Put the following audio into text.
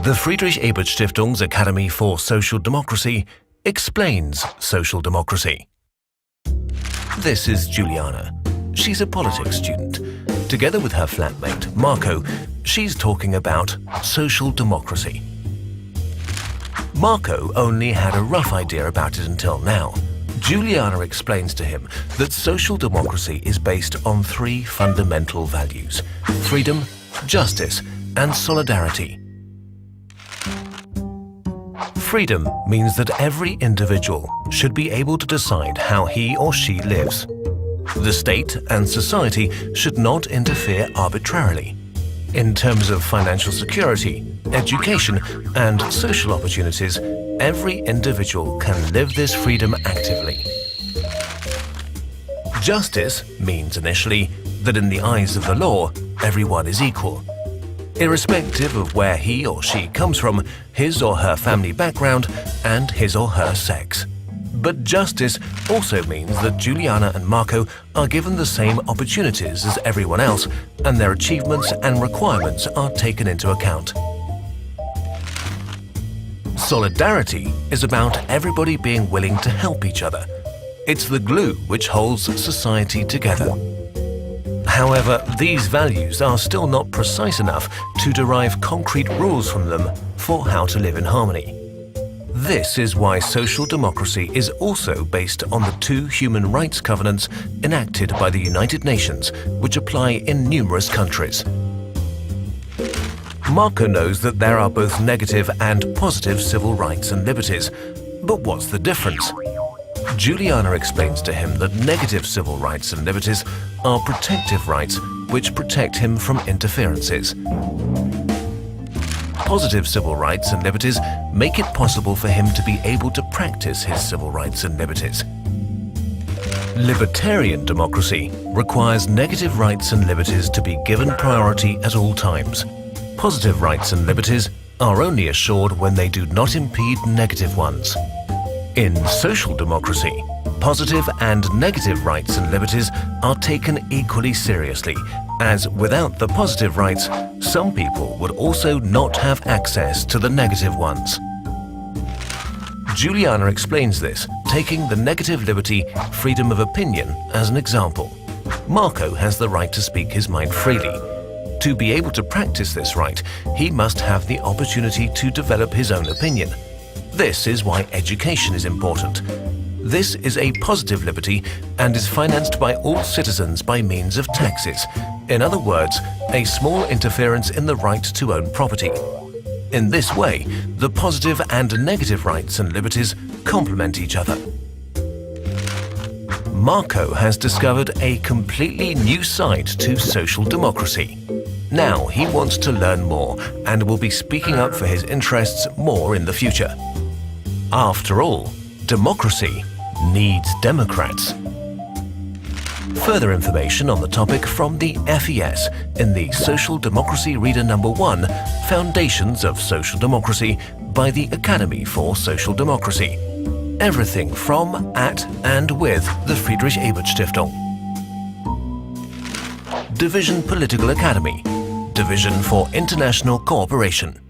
The Friedrich-Ebert-Stiftung's Academy for Social Democracy explains social democracy. This is Juliana. She's a politics student. Together with her flatmate, Marco, she's talking about social democracy. Marco only had a rough idea about it until now. Juliana explains to him that social democracy is based on three fundamental values: freedom, justice, and solidarity. Freedom means that every individual should be able to decide how he or she lives. The state and society should not interfere arbitrarily. In terms of financial security, education, and social opportunities, every individual can live this freedom actively. Justice means initially that in the eyes of the law, everyone is equal. Irrespective of where he or she comes from, his or her family background, and his or her sex. But justice also means that Juliana and Marco are given the same opportunities as everyone else, and their achievements and requirements are taken into account. Solidarity is about everybody being willing to help each other. It's the glue which holds society together. However, these values are still not precise enough to derive concrete rules from them for how to live in harmony. This is why social democracy is also based on the two human rights covenants enacted by the United Nations, which apply in numerous countries. Marco knows that there are both negative and positive civil rights and liberties, but what's the difference? Juliana explains to him that negative civil rights and liberties are protective rights which protect him from interferences. Positive civil rights and liberties make it possible for him to be able to practice his civil rights and liberties. Libertarian democracy requires negative rights and liberties to be given priority at all times. Positive rights and liberties are only assured when they do not impede negative ones. In social democracy, positive and negative rights and liberties are taken equally seriously, as without the positive rights, some people would also not have access to the negative ones. Juliana explains this, taking the negative liberty, freedom of opinion, as an example. Marco has the right to speak his mind freely. To be able to practice this right, he must have the opportunity to develop his own opinion. This is why education is important. This is a positive liberty and is financed by all citizens by means of taxes. In other words, a small interference in the right to own property. In this way, the positive and negative rights and liberties complement each other. Marco has discovered a completely new side to social democracy. Now he wants to learn more and will be speaking up for his interests more in the future. After all, democracy needs Democrats. Further information on the topic from the FES in the Social Democracy Reader No. 1, Foundations of Social Democracy by the Academy for Social Democracy. Everything from, at, and with the Friedrich-Ebert-Stiftung. Division Political Academy. Division for International Cooperation.